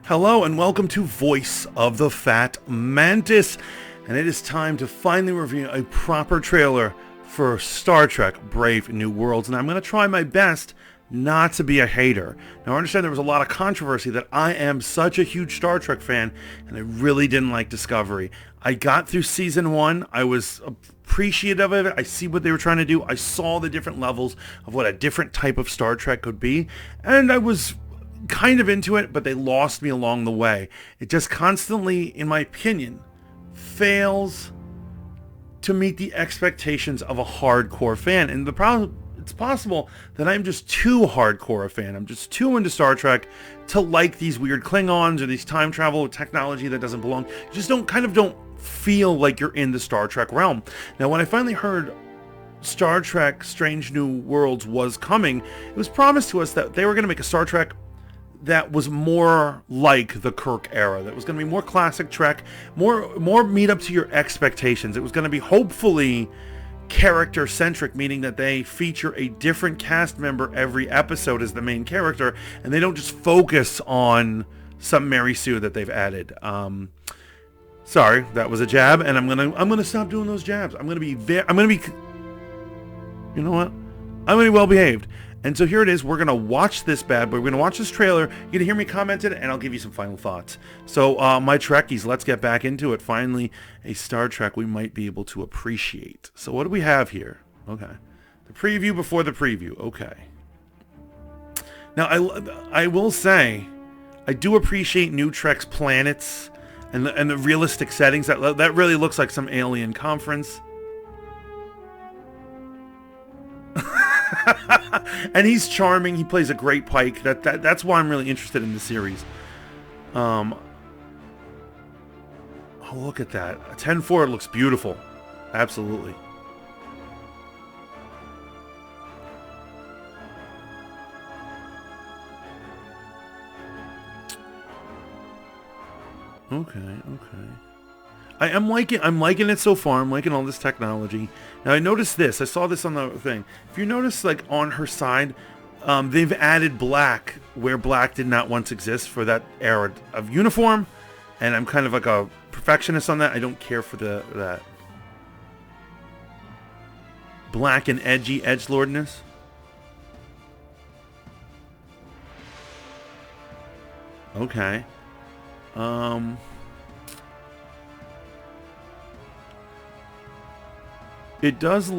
Hello and welcome to Voice of the Fat Mantis, and it is time to finally review a proper trailer for Star Trek Brave New Worlds, and I'm going to try my best not to be a hater. Now I understand there was a lot of controversy that I am such a huge Star Trek fan, and I really didn't like Discovery. I got through season 1, I was appreciative of it, I see what they were trying to do, I saw the different levels of what a different type of Star Trek could be, and I was kind of into it, but they lost me along the way. It just constantly, in my opinion, fails to meet the expectations of a hardcore fan. And the problem, it's possible that I'm just too hardcore a fan. I'm just too into Star Trek to like these weird Klingons or these time travel technology that doesn't belong. You just don't feel like you're in the Star Trek realm. Now, when I finally heard Star Trek Strange New Worlds was coming, it was promised to us that they were going to make a Star Trek that was more like the Kirk era, that was going to be more classic Trek, more meet up to your expectations. It was going to be hopefully character centric, meaning that they feature a different cast member every episode as the main character, and they don't just focus on some Mary Sue that they've added. Sorry, that was a jab, and I'm gonna stop doing those jabs. I'm gonna be, you know what? I'm gonna be well behaved. And so here it is. We're going to watch this bad boy. We're going to watch this trailer. You're going to hear me comment it, and I'll give you some final thoughts. So, my Trekkies, let's get back into it. Finally, a Star Trek we might be able to appreciate. So what do we have here? Okay. The preview before the preview. Okay. Now, I will say, I do appreciate New Trek's planets and the realistic settings. That really looks like some alien conference. And he's charming. He plays a great Pike. That's why I'm really interested in the series. Oh, look at that. 10-4 looks beautiful. Absolutely. Okay. I'm liking it so far. I'm liking all this technology. Now I noticed this. I saw this on the thing. If you notice, like on her side, they've added black where black did not once exist for that era of uniform, and I'm kind of like a perfectionist on that. I don't care for that black and edgy edgelordness. Okay. It does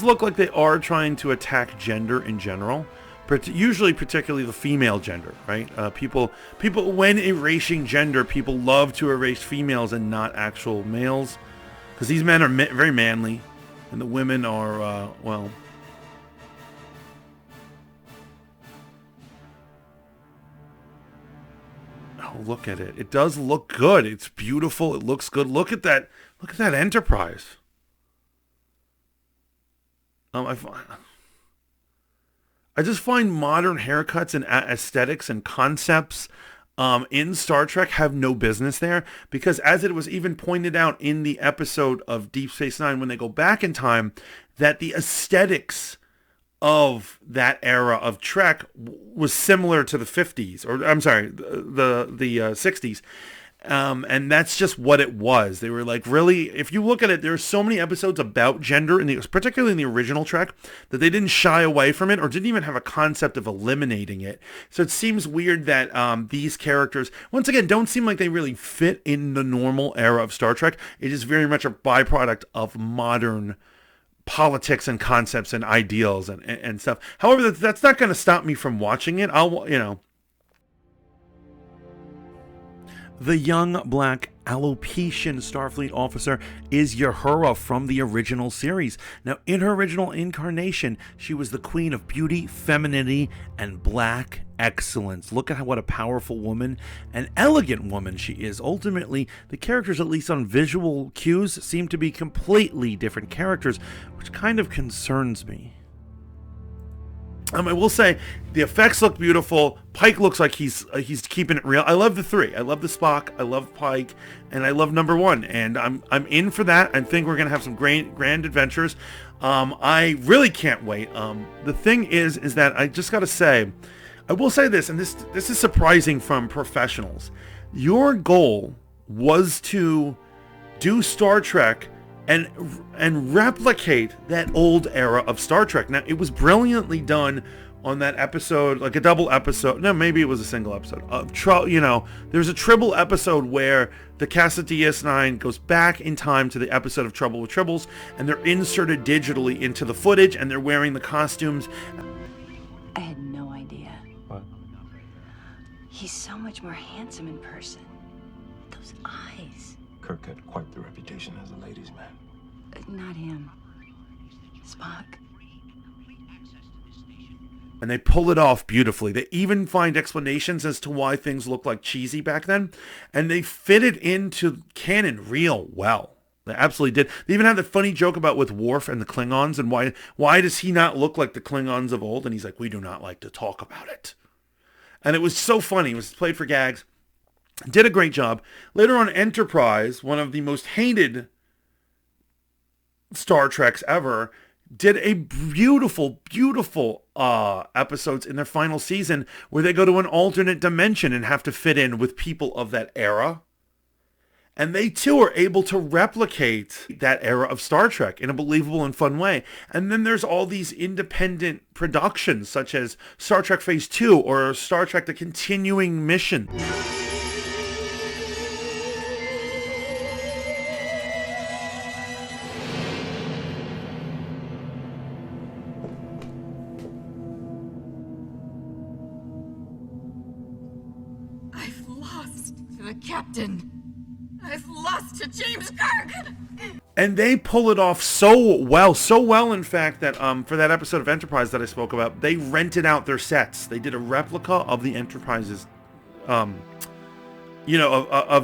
look like they are trying to attack gender in general, usually particularly the female gender, right? People when erasing gender, people love to erase females and not actual males, because these men are very manly, and the women are well. Oh, look at it! It does look good. It's beautiful. It looks good. Look at that! Look at that Enterprise. I just find modern haircuts and aesthetics and concepts in Star Trek have no business there, because as it was even pointed out in the episode of Deep Space Nine, when they go back in time, that the aesthetics of that era of Trek was similar to the 50s, or I'm sorry, the 60s. And that's just what it was. They were like, really, if you look at it, there are so many episodes about gender, particularly in the original Trek, that they didn't shy away from it or didn't even have a concept of eliminating it. So it seems weird that these characters, once again, don't seem like they really fit in the normal era of Star Trek. It is very much a byproduct of modern politics and concepts and ideals and stuff. However, that's not going to stop me from watching it. The young black alopecia Starfleet officer is Uhura from the original series. Now, in her original incarnation, she was the queen of beauty, femininity, and black excellence. Look at what a powerful woman, an elegant woman she is. Ultimately, the characters, at least on visual cues, seem to be completely different characters, which kind of concerns me. I will say the effects look beautiful. Pike looks like he's keeping it real. I love the three. I love the Spock. I love Pike, and I love number one. And I'm in for that. I think we're gonna have some grand adventures. I really can't wait. The thing is that I just gotta say, I will say this, and this is surprising from professionals. Your goal was to do Star Trek and replicate that old era of Star Trek. Now, it was brilliantly done on that episode, like a double episode. No, maybe it was a single episode. There's a triple episode where the cast of DS9 goes back in time to the episode of Trouble with Tribbles, and they're inserted digitally into the footage, and they're wearing the costumes. I had no idea. What? He's so much more handsome in person. Those eyes. Kirk had quite the reputation as a ladies' man. Not him. Spock. And they pull it off beautifully. They even find explanations as to why things looked like cheesy back then. And they fit it into canon real well. They absolutely did. They even had the funny joke about with Worf and the Klingons and why does he not look like the Klingons of old? And he's like, we do not like to talk about it. And it was so funny. It was played for gags. Did a great job. Later on, Enterprise, one of the most hated Star Treks ever, did a beautiful episodes in their final season where they go to an alternate dimension and have to fit in with people of that era. And they too are able to replicate that era of Star Trek in a believable and fun way. And then there's all these independent productions such as Star Trek Phase 2 or Star Trek The Continuing Mission. I've lost to the captain. I've lost to James Kirk. And they pull it off so well in fact that for that episode of Enterprise that I spoke about, they rented out their sets. They did a replica of the Enterprise's of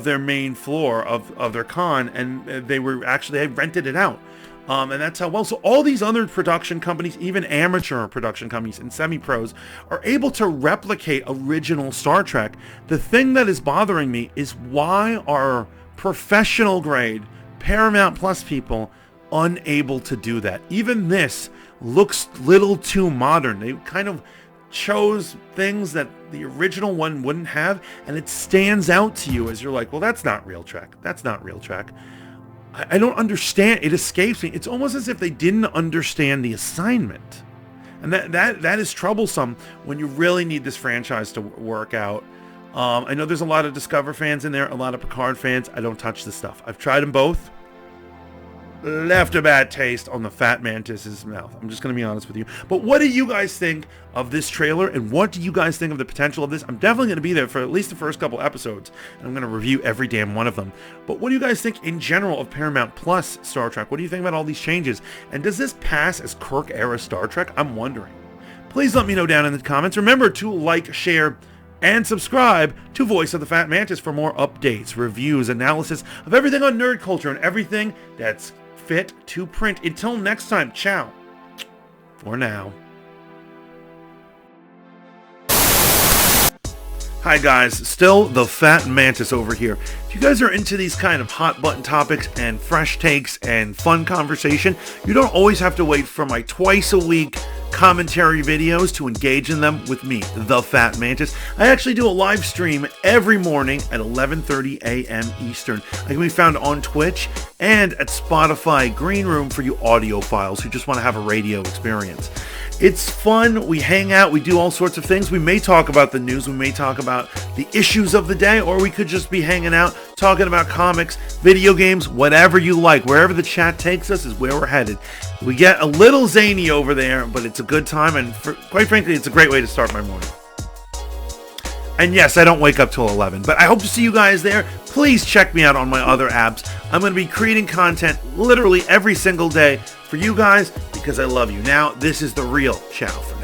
their main floor of their con, and they rented it out. And that's how well. So all these other production companies, even amateur production companies and semi-pros, are able to replicate original Star Trek. The thing that is bothering me is why are professional grade Paramount Plus people unable to do that? Even this looks little too modern. They kind of chose things that the original one wouldn't have, and it stands out to you as you're like, well, that's not real Trek. That's not real Trek. I don't understand. It escapes me. It's almost as if they didn't understand the assignment. And that is troublesome when you really need this franchise to work out. I know there's a lot of Discover fans in there, a lot of Picard fans. I don't touch this stuff. I've tried them both. Left a bad taste on the Fat Mantis's mouth. I'm just going to be honest with you. But what do you guys think of this trailer? And what do you guys think of the potential of this? I'm definitely going to be there for at least the first couple episodes. And I'm going to review every damn one of them. But what do you guys think in general of Paramount Plus Star Trek? What do you think about all these changes? And does this pass as Kirk-era Star Trek? I'm wondering. Please let me know down in the comments. Remember to like, share, and subscribe to Voice of the Fat Mantis for more updates, reviews, analysis of everything on nerd culture and everything that's fit to print. Until next time, ciao for now. Hi guys, still the Fat Mantis over here. If you guys are into these kind of hot button topics and fresh takes and fun conversation, you don't always have to wait for my twice a week commentary videos to engage in them with me, the Fat Mantis. I actually do a live stream every morning at 11:30 a.m. Eastern. I can be found on Twitch and at Spotify Green Room for you audiophiles who just want to have a radio experience. It's fun. We hang out. We do all sorts of things. We may talk about the news. We may talk about the issues of the day, or we could just be hanging out, talking about comics, video games, whatever you like. Wherever the chat takes us is where we're headed. We get a little zany over there, but it's a good time, and quite frankly, it's a great way to start my morning. And yes, I don't wake up till 11, but I hope to see you guys there. Please check me out on my other apps. I'm going to be creating content literally every single day for you guys because I love you. Now, this is the real ciao for